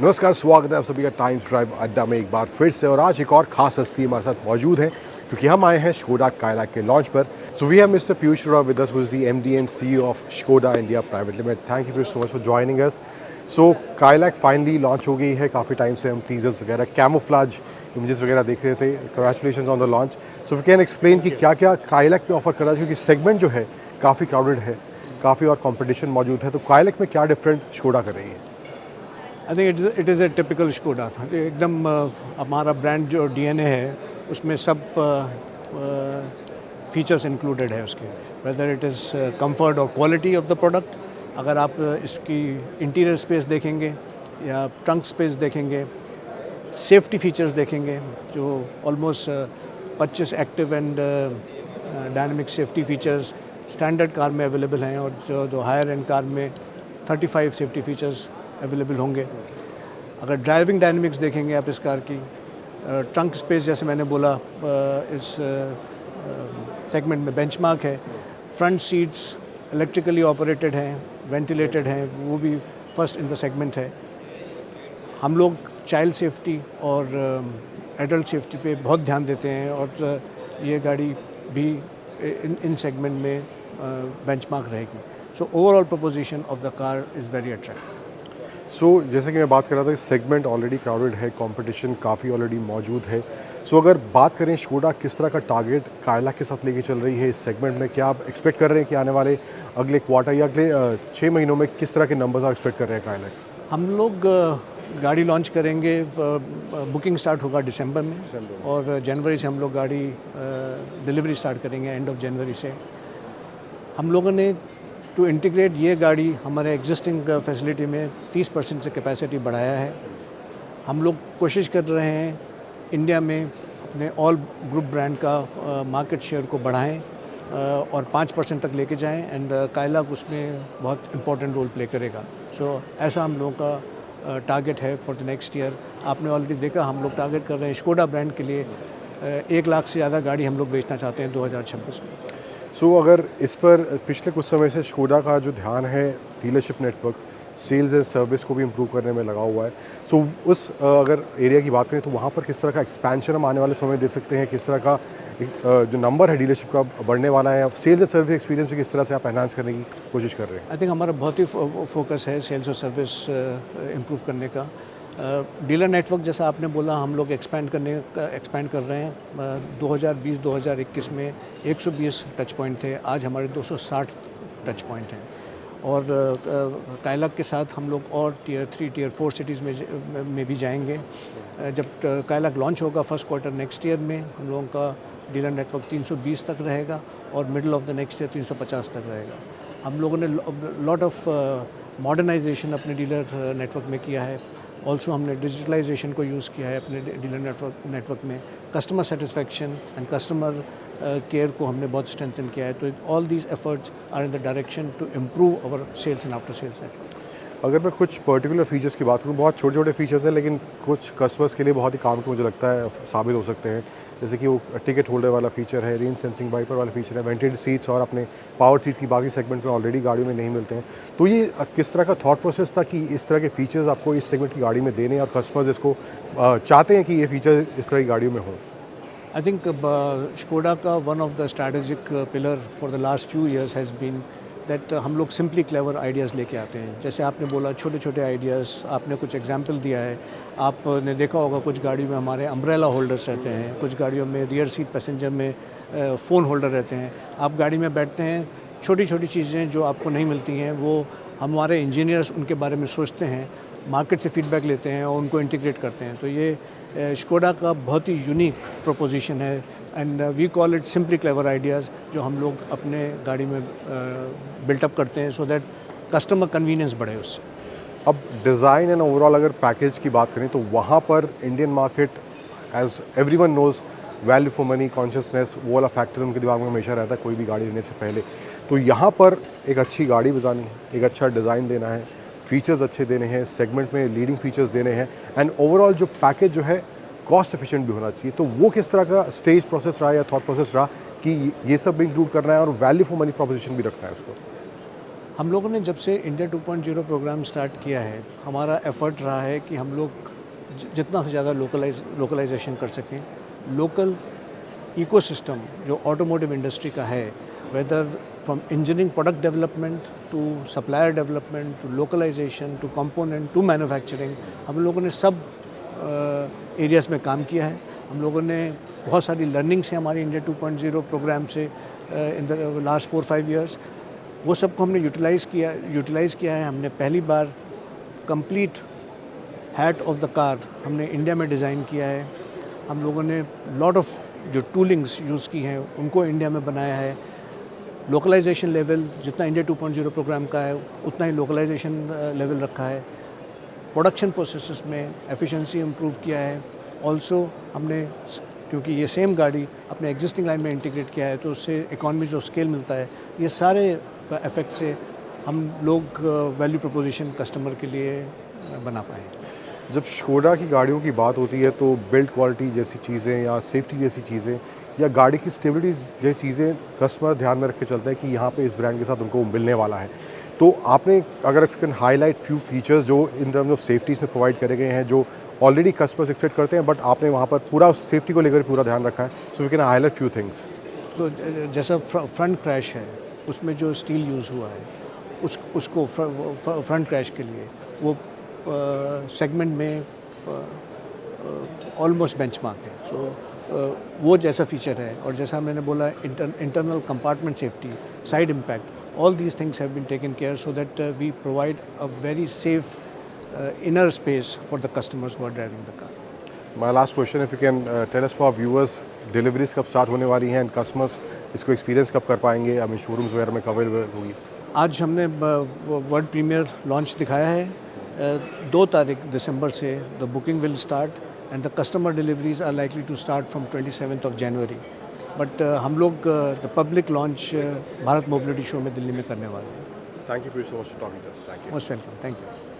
नमस्कार, स्वागत है आप सभी का टाइम्स ड्राइव अड्डा में एक बार फिर से। और आज एक और खास हस्ती हमारे साथ मौजूद है क्योंकि हम आए हैं शकोडा कायलैक के लॉन्च पर। So we have Mr Piyush Arora with us, who is the MD and CEO of Skoda India private limited. Thank you so much for joining us. So Kylaq finally launch हो गई है। काफ़ी टाइम से हम टीजर्स वगैरह, camouflage images वगैरह देख रहे थे। Congratulation on the launch. So we can explain कि क्या क्या कायलैक में ऑफर कर रहा है, क्योंकि सेगमेंट जो है काफ़ी क्राउडेड है, काफ़ी और कॉम्पिटिशन मौजूद है। तो कायलैक में क्या डिफरेंट शकोडा कर रही है? I think it is a typical Skoda था एकदम। हमारा ब्रांड जो डीएनए है उसमें सब फीचर्स इंक्लूडेड है उसके, वेदर इट इज़ कंफर्ट और क्वालिटी ऑफ द प्रोडक्ट। अगर आप इसकी इंटीरियर स्पेस देखेंगे या ट्रंक स्पेस देखेंगे, सेफ्टी फीचर्स देखेंगे जो almost 25 active and dynamic safety features standard car में अवेलेबल हैं, और जो हायर एंड कार में 35 सेफ्टी फीचर्स अवेलेबल होंगे। अगर ड्राइविंग डायनेमिक्स देखेंगे आप इस कार की, ट्रंक स्पेस जैसे मैंने बोला इस सेगमेंट में बेंचमार्क है। फ्रंट सीट्स इलेक्ट्रिकली ऑपरेटेड हैं, वेंटिलेटेड हैं, वो भी फर्स्ट इन द सेगमेंट है। हम लोग चाइल्ड सेफ्टी और एडल्ट सेफ्टी पे बहुत ध्यान देते हैं, और ये गाड़ी भी इन सेगमेंट में बेंचमार्क रहेगी। So overall proposition of the car is very attractive. So जैसे कि मैं बात कर रहा था, सेगमेंट ऑलरेडी क्राउडेड है, कंपटीशन काफ़ी ऑलरेडी मौजूद है। सो अगर बात करें शकोडा किस तरह का टारगेट कायलैक के साथ लेके चल रही है इस सेगमेंट में, क्या आप एक्सपेक्ट कर रहे हैं कि आने वाले अगले क्वार्टर या अगले 6 महीनों में किस तरह के नंबर्स आप एक्सपेक्ट कर रहे हैं कायलैक से? हम लोग गाड़ी लॉन्च करेंगे, बुकिंग स्टार्ट होगा दिसंबर में, और जनवरी से हम लोग गाड़ी डिलीवरी स्टार्ट करेंगे, एंड ऑफ जनवरी से। हम लोगों ने टू इंटीग्रेट ये गाड़ी हमारे एग्जिस्टिंग फैसिलिटी में 30% से कैपेसिटी बढ़ाया है। हम लोग कोशिश कर रहे हैं इंडिया में अपने ऑल ग्रुप ब्रांड का मार्केट शेयर को बढ़ाएं और 5% तक लेके जाएं, एंड कायलैक उसमें बहुत इंपॉर्टेंट रोल प्ले करेगा। सो ऐसा हम लोगों का टारगेट है फॉर द नेक्स्ट ईयर। आपने ऑलरेडी देखा, हम लोग टारगेट कर रहे हैं शकोडा ब्रांड के लिए 1 लाख से ज़्यादा गाड़ी हम लोग बेचना चाहते हैं 2026 में। सो अगर इस पर पिछले कुछ समय से शकोडा का जो ध्यान है dealership network, sales and service को भी इम्प्रूव करने में लगा हुआ है। सो उस अगर एरिया की बात करें तो वहाँ पर किस तरह का एक्सपेंशन हम आने वाले समय दे सकते हैं? किस तरह का जो नंबर है डीलरशिप का बढ़ने वाला है? सेल्स एंड सर्विस एक्सपीरियंस किस तरह से आप एनहांस करने की कोशिश कर रहे हैं? आई थिंक हमारा बहुत ही फोकस है सेल्स और सर्विस इम्प्रूव करने का। डीलर नेटवर्क जैसा आपने बोला, हम लोग एक्सपेंड कर रहे हैं। 2020-2021 में 120 टच पॉइंट थे, आज हमारे 260 टच पॉइंट हैं। और कायलैक के साथ हम लोग और टियर 3 टियर 4 सिटीज़ में भी जाएंगे। जब कायलैक लॉन्च होगा फर्स्ट क्वार्टर नेक्स्ट ईयर में, हम लोगों का डीलर नेटवर्क 320 तक रहेगा, और middle of the next year 350 तक रहेगा। हम लोगों ने लॉट ऑफ मॉडर्नाइजेशन अपने डीलर नेटवर्क में किया है। ऑल्सो हमने डिजिटलाइजेशन को यूज़ किया है अपने डीलर नेटवर्क में। Customer satisfaction and customer care को हमने बहुत स्ट्रेंथन किया है। तो all these efforts are in the direction to improve our sales and after sales network. अगर मैं कुछ पर्टिकुलर फीचर्स की बात करूँ, बहुत छोटे छोटे फीचर्स हैं लेकिन कुछ कस्टमर्स के लिए बहुत ही काम के मुझे लगता है साबित हो सकते हैं। जैसे कि वो टिकट होल्डर वाला फीचर है, रेन सेंसिंग वाइपर वाला फीचर है, वेंटेड सीट्स और अपने पावर सीट्स की बाकी सेगमेंट में ऑलरेडी गाड़ियों में नहीं मिलते हैं। तो ये किस तरह का थॉट प्रोसेस था कि इस तरह के फीचर्स आपको इस सेगमेंट की गाड़ी में देने, और कस्टमर्स इसको चाहते हैं कि ये फीचर इस तरह की गाड़ियों में हों? आई थिंक शकोडा का one of the strategic pillar for the last few years has been that हम लोग सिंपली क्लेवर आइडियाज़ लेके आते हैं। जैसे आपने बोला छोटे छोटे आइडियाज़, आपने कुछ एग्जांपल दिया है। आपने देखा होगा कुछ गाड़ियों में हमारे अम्ब्रेला होल्डर्स रहते हैं, कुछ गाड़ियों में रियर सीट पैसेंजर में फ़ोन होल्डर रहते हैं। आप गाड़ी में बैठते हैं, छोटी छोटी चीज़ें जो आपको नहीं मिलती हैं वो हमारे इंजीनियर्स उनके बारे में सोचते हैं, मार्केट से फीडबैक लेते हैं और उनको इंटीग्रेट करते हैं। तो ये शकोडा का बहुत ही यूनिक प्रोपोजिशन है, and we call it simply clever ideas, जो हम लोग अपने गाड़ी में बिल्टअप करते हैं सो दैट कस्टमर कन्वीनियंस बढ़े उससे। अब डिज़ाइन एंड ओवरऑल अगर पैकेज की बात करें तो वहाँ पर Indian market, as everyone knows, value for money consciousness वो वाला फैक्टर उनके दिमाग में हमेशा रहता है कोई भी गाड़ी लेने से पहले। तो यहाँ पर एक अच्छी गाड़ी बजानी है, एक अच्छा डिज़ाइन देना है, फीचर्स अच्छे देने हैं, सेगमेंट में लीडिंग फीचर्स देने हैं, एंड ओवरऑल जो पैकेज जो है कॉस्ट एफिशिएंट भी होना चाहिए। तो वो किस तरह का स्टेज प्रोसेस रहा या थॉट प्रोसेस रहा कि ये सब भी इंक्लूड करना है और वैल्यू फॉर मनी प्रोपोजिशन भी रखना है उसको? हम लोगों ने जब से इंडिया 2.0 प्रोग्राम स्टार्ट किया है, हमारा एफर्ट रहा है कि हम लोग जितना से ज़्यादा लोकलाइजेशन कर सकें। लोकल इकोसिस्टम जो ऑटोमोटिव इंडस्ट्री का है, whether from engineering product development to supplier development to localization to component to manufacturing, हम लोगों ने सब एरियाज़ में काम किया है। हम लोगों ने बहुत सारी लर्निंग्स हैं हमारी इंडिया 2.0 प्रोग्राम से इन द लास्ट 4-5 ईयर्स, वो सबको हमने यूटिलाइज़ किया है। हमने पहली बार complete hat of the car हमने इंडिया में डिज़ाइन किया है। हम लोगों ने लॉट ऑफ जो टूलिंग्स यूज़ की हैं उनको इंडिया में बनाया है। लोकलाइजेशन लेवल जितना इंडिया 2.0 प्रोग्राम का है उतना ही लोकलाइजेशन लेवल रखा है। प्रोडक्शन प्रोसेसेस में एफिशिएंसी इम्प्रूव किया है। ऑल्सो हमने, क्योंकि ये सेम गाड़ी अपने एग्जिस्टिंग लाइन में इंटीग्रेट किया है तो उससे इकॉनमीज ऑफ स्केल मिलता है। ये सारे इफेक्ट से हम लोग वैल्यू प्रोपोजिशन कस्टमर के लिए बना पाए। जब शकोडा की गाड़ियों की बात होती है तो बिल्ड क्वालिटी जैसी चीज़ें या सेफ्टी जैसी चीज़ें या गाड़ी की स्टेबिलिटी जैसी चीज़ें कस्टमर ध्यान में रख के चलता है कि यहाँ पे इस ब्रांड के साथ उनको मिलने वाला है। तो आपने, अगर if you can highlight few features जो इन टर्म्स ऑफ सेफ्टी में प्रोवाइड करे गए हैं जो ऑलरेडी कस्टमर्स एक्सपेक्ट करते हैं, बट आपने वहाँ पर पूरा सेफ्टी को लेकर पूरा ध्यान रखा है, so we can highlight few things. तो जैसा फ्रंट क्रैश है उसमें जो स्टील यूज़ हुआ है उसको फ्रंट क्रैश के लिए वो सेगमेंट में ऑलमोस्ट बेंचमार्क है। सो वो जैसा फीचर है, और जैसा मैंने बोला internal compartment safety, side impact, all these things have been taken care so that we provide a very safe inner space for the customers who are driving the car. My last question, if you can tell us for our viewers, deliveries कब start होने वाली हैं, customers इसको experience कब कर पाएंगे, हमें showrooms वगैरह में कब अवेलेबल होगी? आज हमने वर्ल्ड प्रीमियर लॉन्च दिखाया है। 2 तारीख दिसंबर से the booking will start and the customer deliveries are likely to start from 27th of January। But हम लोग the public launch Bharat mobility show में दिल्ली में करने वाले हैं। Thank you so much for talking to us. Thank you. Most welcome, thank you.